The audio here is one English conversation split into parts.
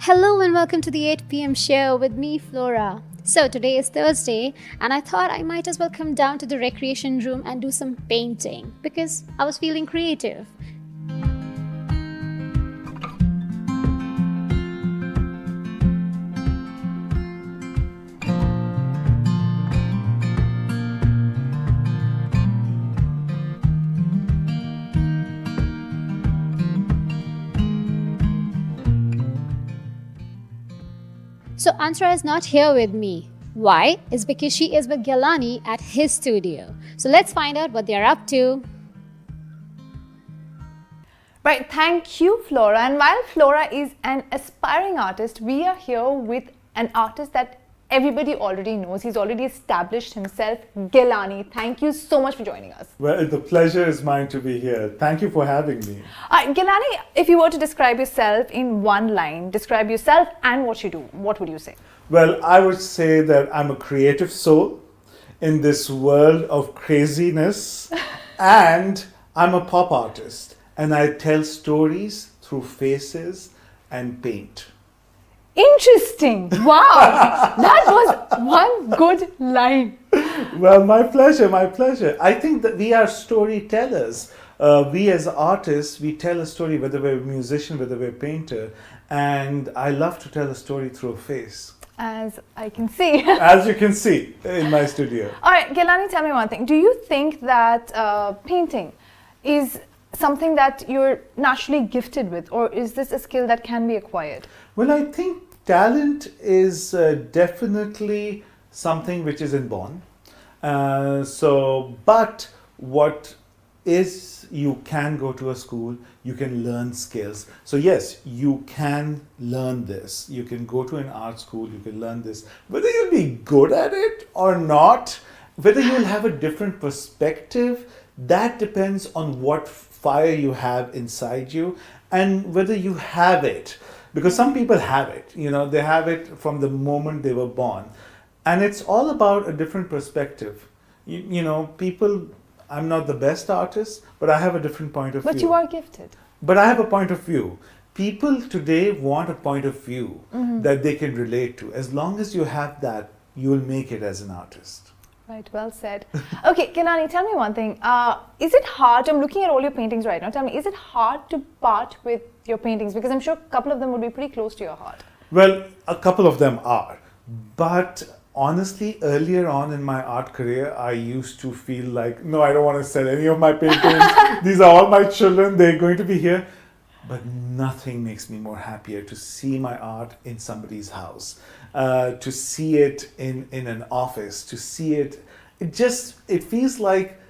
Hello and welcome to the 8 p.m. show with me, Flora. So, today is Thursday, and I thought I might as well come down to the recreation room and do some painting because I was feeling creative. So Ansra is not here with me. Why? It's because she is with Galani at his studio. So let's find out what they're up to. Right, thank you, Flora. And while Flora is an aspiring artist, we are here with an artist that everybody already knows. He's already established himself, Galani. Thank you so much for joining us. Well, the pleasure is mine to be here. Thank you for having me. Galani, if you were to describe yourself in one line, describe yourself and what you do, what would you say? Well, I would say that I'm a creative soul in this world of craziness, and I'm a pop artist, and I tell stories through faces and paint. Interesting. Wow. That was one good line. Well, my pleasure, my pleasure. I think that we are storytellers. We as artists, we tell a story, whether we're a musician, whether we're a painter, and I love to tell a story through a face. As I can see. As you can see in my studio. All right, Galani, tell me one thing. Do you think that painting is something that you're naturally gifted with, or is this a skill that can be acquired? Well, I think talent is definitely something which is inborn. But what is, you can go to a school, you can learn skills. So yes, you can learn this. You can go to an art school, you can learn this. Whether you'll be good at it or not, whether you'll have a different perspective, that depends on what fire you have inside you and whether you have it. Because some people have it, they have it from the moment they were born. And it's all about a different perspective. People, I'm not the best artist, but I have a different point of view. But you are gifted. But I have a point of view. People today want a point of view that they can relate to. As long as you have that, you'll make it as an artist. Right, well said. Okay, Galani, tell me one thing. Is it hard, I'm looking at all your paintings right now, tell me, is it hard to part with your paintings? Because I'm sure a couple of them would be pretty close to your heart. Well, a couple of them are. But honestly, earlier on in my art career, I used to feel like, no, I don't want to sell any of my paintings. These are all my children, they're going to be here. But nothing makes me more happier to see my art in somebody's house, to see it in an office, to see it. It feels like,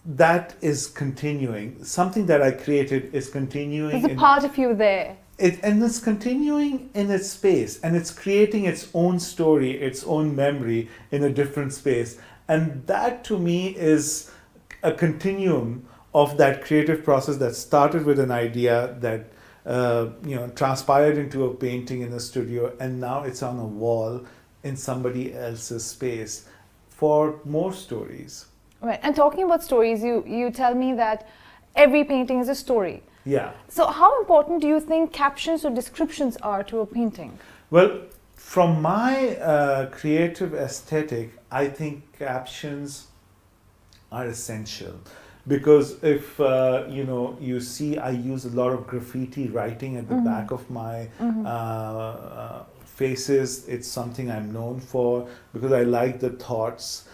that is continuing. Something that I created is continuing. There's a part of you there. And it's continuing in its space, and it's creating its own story, its own memory in a different space. And that to me is a continuum of that creative process that started with an idea that transpired into a painting in a studio, and now it's on a wall in somebody else's space for more stories. Right, and talking about stories, you tell me that every painting is a story. Yeah. So how important do you think captions or descriptions are to a painting? Well, from my creative aesthetic, I think captions are essential. Because if you see, I use a lot of graffiti writing at the back of my faces. It's something I'm known for because I like the thoughts.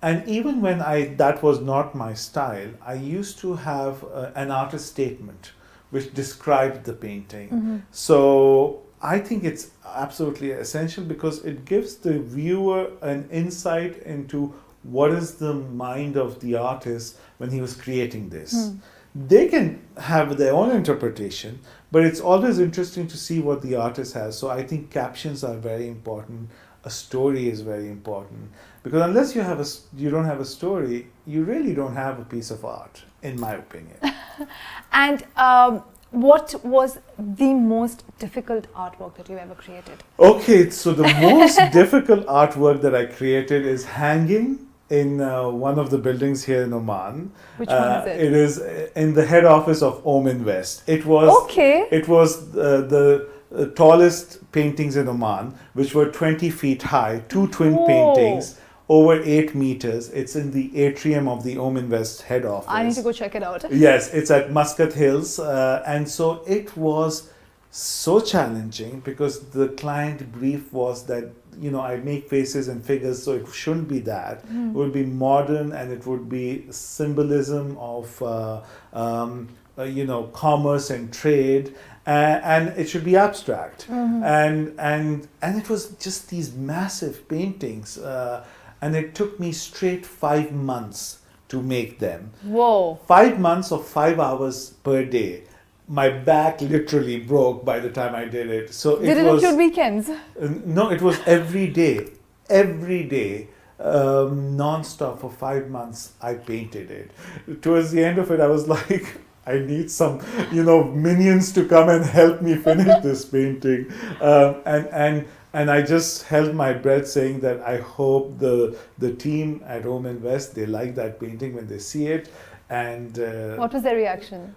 And even when that was not my style, I used to have an artist statement which described the painting. So I think it's absolutely essential because it gives the viewer an insight into what is the mind of the artist when he was creating this. They can have their own interpretation, but it's always interesting to see what the artist has. So I think captions are very important. A story is very important because unless you don't have a story, you really don't have a piece of art, in my opinion. And what was the most difficult artwork that you ever created? Okay, so the most difficult artwork that I created is hanging in one of the buildings here in Oman. Which one is it? It is in the head office of Oman West. It was Okay. It was the tallest paintings in Oman, which were 20 feet high, two twin Whoa. paintings over 8 meters. It's in the atrium of the Oman West head office. I need to go check it out. Yes, it's at Muscat Hills, and so it was so challenging because the client brief was that I make faces and figures, so it shouldn't be that. It would be modern, and it would be symbolism of commerce and trade, and it should be abstract. And it was just these massive paintings, and it took me straight 5 months to make them. Whoa. 5 months of 5 hours per day. My back literally broke by the time I did it. So Did it include weekends? No, it was every day, non-stop for 5 months. I painted it. Towards the end of it, I was like, I need some, minions to come and help me finish this painting, and I just held my breath, saying that I hope the team at Oman West, they like that painting when they see it. And what was their reaction?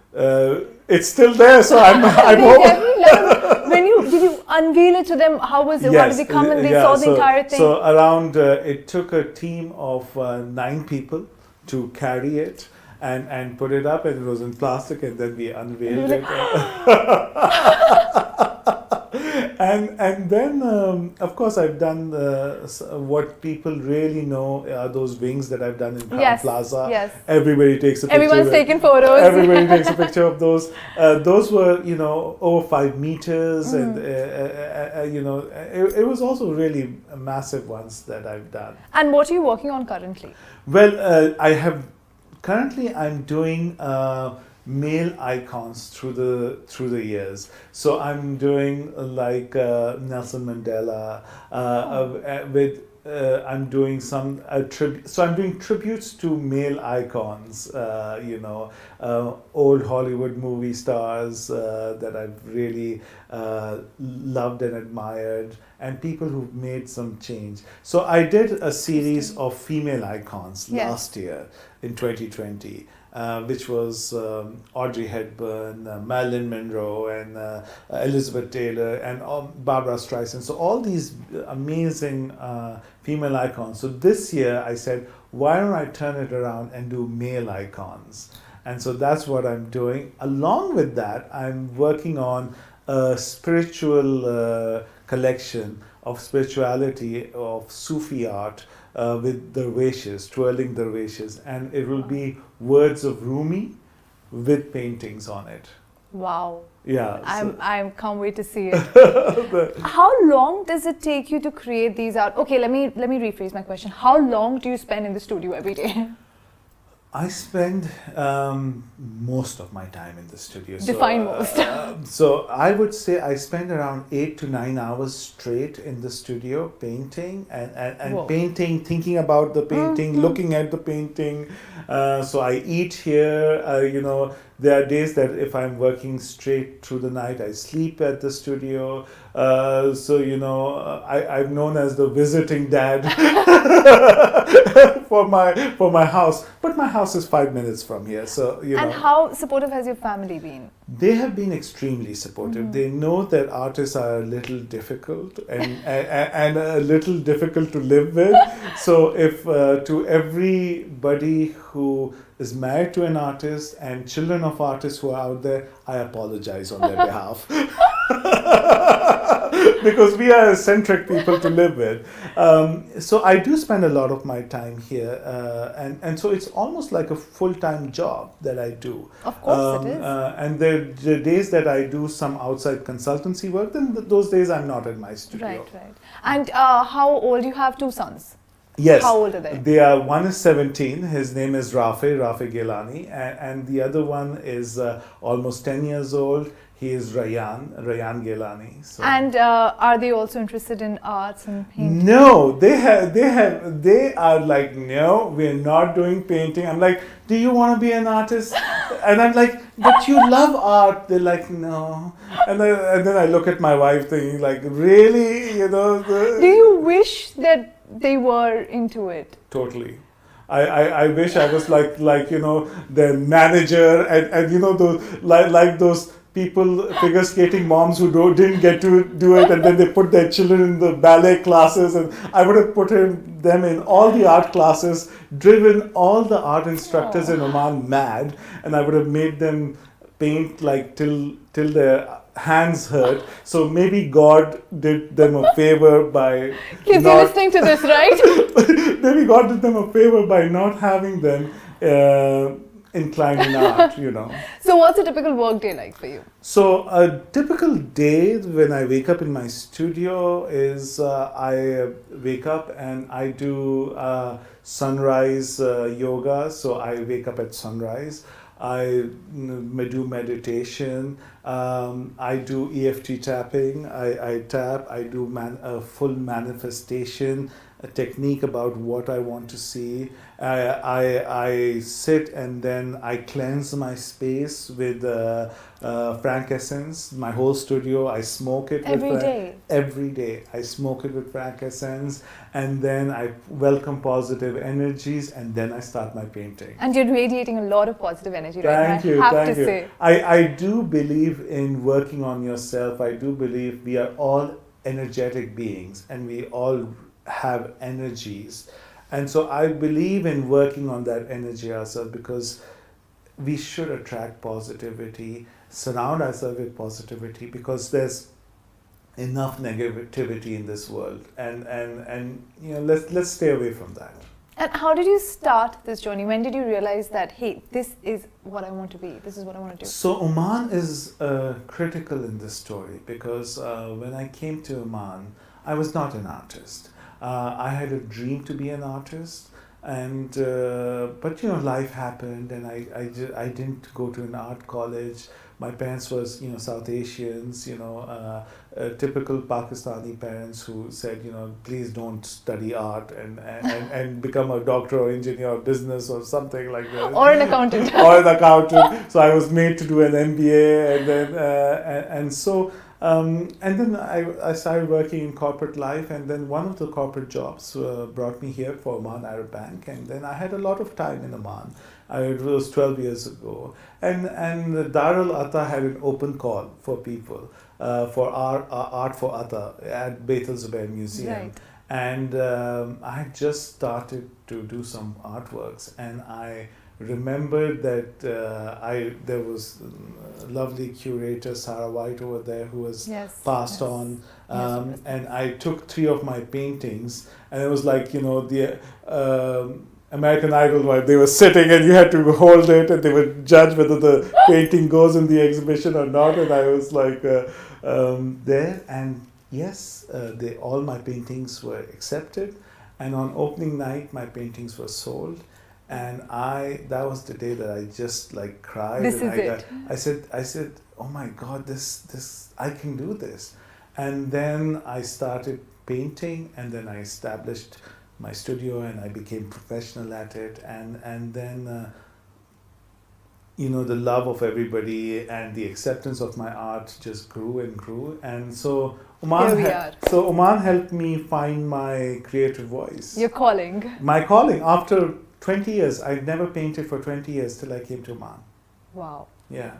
It's still there, so I'm Did you unveil it to them? How was it? Yes, How did they come and they saw the entire thing? So around, it took a team of 9 people to carry it and put it up, and it was in plastic, and then we unveiled it. And then, of course, I've done what people really know are those wings that I've done in Crown Plaza. Yes. Everybody takes a picture. Everyone's taking photos. Everybody takes a picture of those. Those were, over 5 meters, and it was also really massive ones that I've done. And what are you working on currently? Well, currently I'm doing male icons through the years. So I'm doing like Nelson Mandela. I'm doing some so I'm doing tributes to male icons. Old Hollywood movie stars that I've really loved and admired, and people who've made some change. So I did a series of female icons last year in 2020. Which was Audrey Hepburn, Marilyn Monroe, and Elizabeth Taylor, and Barbara Streisand. So all these amazing female icons. So this year I said, why don't I turn it around and do male icons? And so that's what I'm doing. Along with that, I'm working on a spiritual collection of spirituality, of Sufi art, with dervishes, twirling dervishes, and it will be words of Rumi with paintings on it. Wow. Yeah. I can't wait to see it. How long does it take you to create these art? Okay, let me rephrase my question. How long do you spend in the studio every day? I spend most of my time in the studio. Define most. So I would say I spend around 8 to 9 hours straight in the studio painting and painting, thinking about the painting, looking at the painting. So I eat here. There are days that if I'm working straight through the night, I sleep at the studio. I'm known as the visiting dad for my house. But my house is 5 minutes from here, so And how supportive has your family been? They have been extremely supportive. They know that artists are a little difficult and a little difficult to live with. So if to everybody who is married to an artist and children of artists who are out there, I apologize on their behalf. Because we are eccentric people to live with. So I do spend a lot of my time here. And so it's almost like a full-time job that I do. Of course it is. And the days that I do some outside consultancy work, then those days I'm not in my studio. Right. And how old? You have 2 sons. Yes. How old are they? One is 17. His name is Rafe Gilani, and the other one is almost 10 years old. He is Rayan Gilani. So. And are they also interested in arts and painting? No, they are like, no, we're not doing painting. I'm like, do you want to be an artist? And I'm like, but you love art. They're like, no. And then I look at my wife thinking like, really? Do you wish that they were into it? Totally. I wish I was like their manager and those like those people, figure skating moms who didn't get to do it, and then they put their children in the ballet classes, and I would have put them in all the art classes, driven all the art instructors in Oman mad, and I would have made them paint like till their hands hurt. So maybe God did them a favor by Kids, you're listening to this, right? maybe God did them a favor by not having them inclined in art, So what's a typical work day like for you? So a typical day when I wake up in my studio is I wake up and I do sunrise yoga. So I wake up at sunrise. I do meditation. I do EFT tapping. I tap. I do a full manifestation, a technique about what I want to see. I sit and then I cleanse my space with frankincense. My whole studio, I smoke it Every day? Every day. I smoke it with frankincense, and then I welcome positive energies, and then I start my painting. And you're radiating a lot of positive energy right now. Thank you. I have Thank to you. say. I do believe in working on yourself. I do believe we are all energetic beings, and we all have energies. And so I believe in working on that energy ourselves, because we should attract positivity, surround ourselves with positivity, because there's enough negativity in this world, and let's stay away from that. And how did you start this journey? When did you realize that, hey, this is what I want to be, this is what I want to do? So Oman is critical in this story, because when I came to Oman, I was not an artist. I had a dream to be an artist, and but life happened, and I didn't go to an art college. My parents was South Asians, typical Pakistani parents who said please don't study art and become a doctor or engineer or business or something like that. Or an accountant. Or an accountant. So I was made to do an MBA, and then and then I started working in corporate life, and then one of the corporate jobs brought me here for Oman Arab Bank, and then I had a lot of time in Oman. It was 12 years ago, and Darul Atta had an open call for people for art for Atta at Beit al Zubair Museum. Right. And I had just started to do some artworks, and I remembered that there was a lovely curator, Sarah White, over there, who was passed on, and I took 3 of my paintings, and it was like the American Idol, where they were sitting and you had to hold it, and they would judge whether the painting goes in the exhibition or not, and I was like there, and yes, all my paintings were accepted, and on opening night my paintings were sold. And that was the day that I just like cried. This is it. I said, oh my God, this I can do this. And then I started painting, and then I established my studio, and I became professional at it. And then the love of everybody and the acceptance of my art just grew and grew. And so Oman helped me find my creative voice. Your calling. My calling. After 20 years. I'd never painted for 20 years till I came to Oman. Wow. Yeah.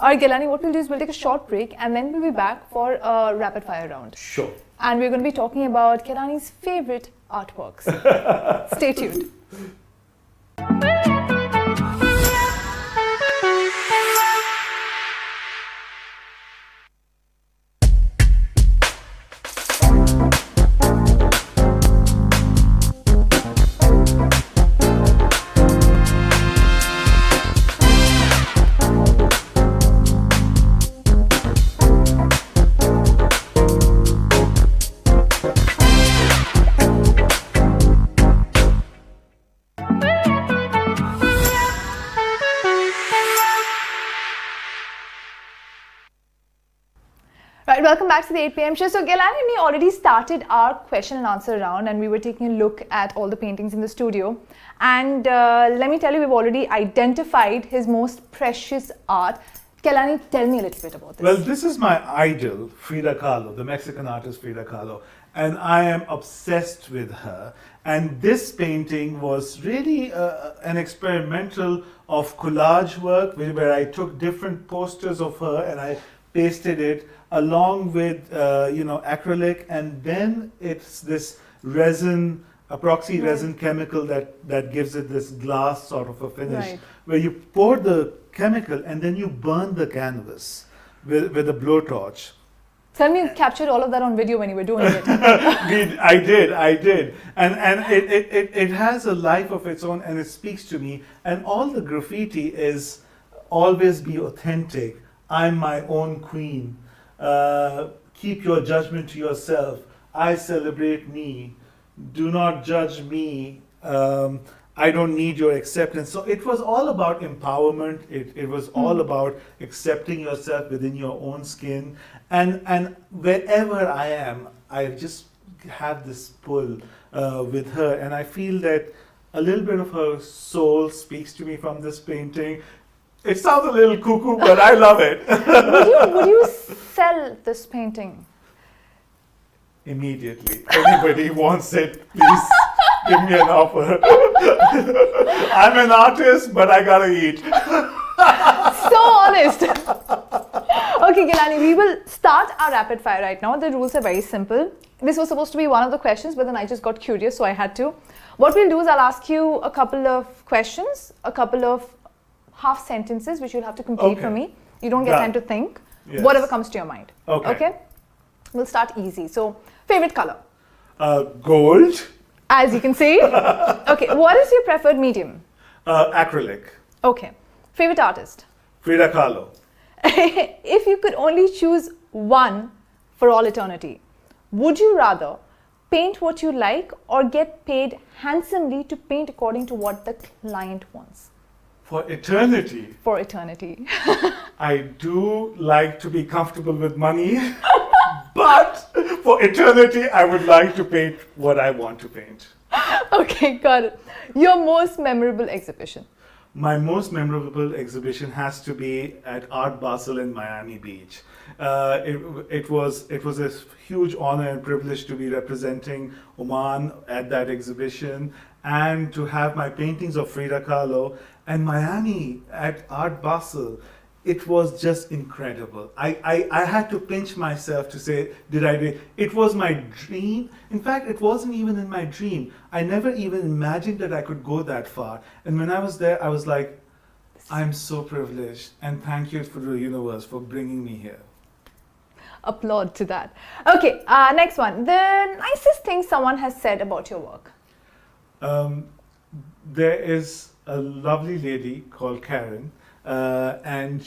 All right, Gilani, what we'll do is we'll take a short break, and then we'll be back for a rapid fire round. Sure. And we're going to be talking about Gilani's favorite artworks. Stay tuned. Right, welcome back to the 8 p.m. show. So Gilani and me already started our question and answer round, and we were taking a look at all the paintings in the studio. And let me tell you, we've already identified his most precious art. Gilani, tell me a little bit about this. Well, this is my idol, Frida Kahlo, the Mexican artist Frida Kahlo. and I am obsessed with her. And this painting was really an experimental of collage work where I took different posters of her and I pasted it along with acrylic, and then it's this resin, epoxy resin chemical that gives it this glass sort of a finish, Right. where you pour the chemical and then you burn the canvas with a blowtorch. Tell me you captured all of that on video when you were doing it. I did, and it has a life of its own, and it speaks to me. And all the graffiti is always be authentic. I'm my own queen. Keep your judgment to yourself. I celebrate me. Do not judge me. I don't need your acceptance. So it was all about empowerment. It was all about accepting yourself within your own skin. And wherever I am, I just have this pull with her. And I feel that a little bit of her soul speaks to me from this painting. It sounds a little cuckoo, but I love it. Would you sell this painting? Immediately. Anybody wants it, please give me an offer. I'm an artist, but I gotta eat. So honest. Okay, Gilani, we will start our rapid fire right now. The rules are very simple. This was supposed to be one of the questions, but then I just got curious, so I had to. What we'll do is I'll ask you a couple of questions, a couple of half sentences, which you'll have to complete Okay. for me. You don't get Done. time to think. Yes. Whatever comes to your mind. Okay. We'll start easy. So, favorite color? Gold, As you can see. Okay, what is your preferred medium? acrylic, Okay. Favorite artist? Frida Kahlo. If you could only choose one for all eternity, would you rather paint what you like or get paid handsomely to paint according to what the client wants? For eternity, For eternity. I do like to be comfortable with money, but for eternity, I would like to paint what I want to paint. Okay, got it. Your most memorable exhibition? My most memorable exhibition has to be at Art Basel in Miami Beach. It was a huge honor and privilege to be representing Oman at that exhibition and to have my paintings of Frida Kahlo and Miami at Art Basel. It was just incredible. I had to pinch myself to say, did I do it? It was my dream. In fact, it wasn't even in my dream. I never even imagined that I could go that far. And when I was there, I was like, I'm so privileged. And thank you for the universe for bringing me here. Applaud to that. Okay, next one. The nicest thing someone has said about your work? There is a lovely lady called Karen. Karen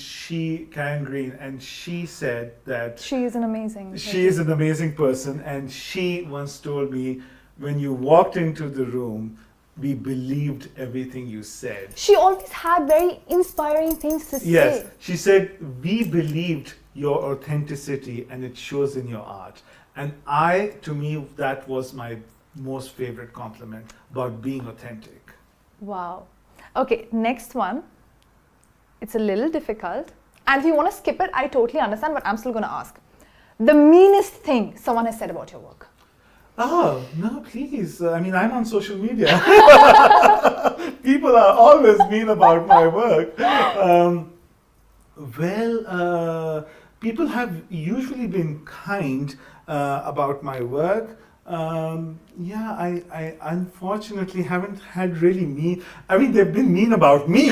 Green, and she said that She is an amazing she is an amazing person, and she once told me, when you walked into the room, we believed everything you said. She always had very inspiring things to Yes, say. she said, we believed your authenticity and it shows in your art. And to me, that was my most favorite compliment about being authentic. Wow. Okay, next one. It's a little difficult. And if you want to skip it, I totally understand, but I'm still going to ask. The meanest thing someone has said about your work? Oh, no, please. I mean, I'm on social media. People are always mean about my work. People have usually been kind about my work. I unfortunately haven't had really mean. I mean, they've been mean about me.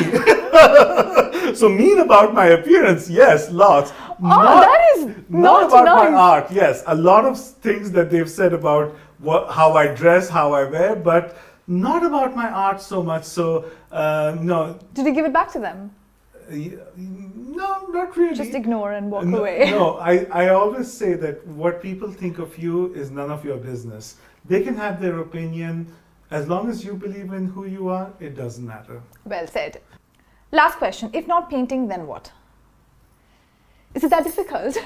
So mean about my appearance, yes, lots. That is not not about nice. my art, yes. A lot of things that they've said about how I dress, how I wear, but not about my art so much. So no, Did you give it back to them? no, not really. Just ignore and walk No, away. no, I always say that what people think of you is none of your business. They can have their opinion. As long as you believe in who you are, it doesn't matter. Well said. Last question. If not painting, then what? Is it that difficult?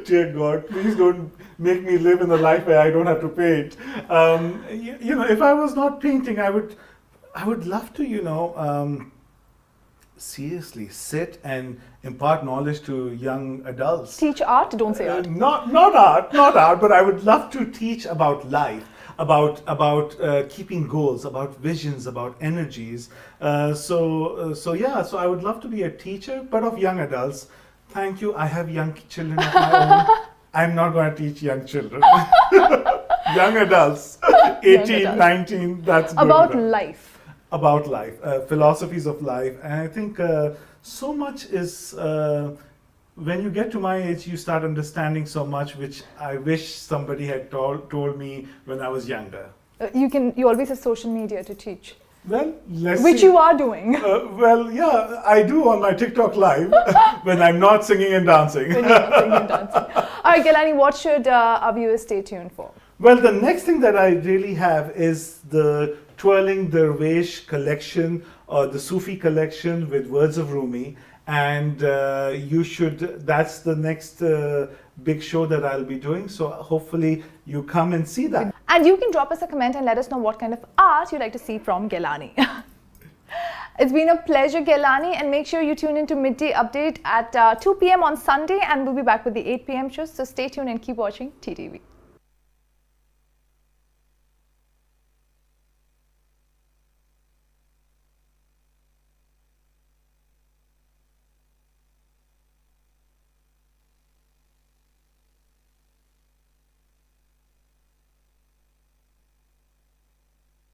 Dear God, please don't make me live in a life where I don't have to paint. If I was not painting, I would love to, seriously sit and impart knowledge to young adults. Teach art, don't say art. Not art, but I would love to teach about life, about keeping goals, about visions, about energies. So I would love to be a teacher, but of young adults. Thank you. I have young children of my own. I'm not going to teach young children. Young adults, 18, adults. 19. That's good About enough. life. About life, philosophies of life. And I think so much is, when you get to my age, you start understanding so much, which I wish somebody had told me when I was younger. You always have social media to teach. Well, let's Which see. you are doing. Well, yeah, I do on my TikTok live when I'm not singing and dancing. When you're singing and dancing. All right, Gilani, what should our viewers stay tuned for? Well, the next thing that I really have is the Twirling Dervish collection, or the Sufi collection with words of Rumi. And that's the next big show that I'll be doing. So hopefully you come and see that. And you can drop us a comment and let us know what kind of art you'd like to see from Gilani. It's been a pleasure, Gilani, and make sure you tune into Midday Update at 2 p.m. on Sunday, and we'll be back with the 8 p.m. show. So stay tuned and keep watching TTV.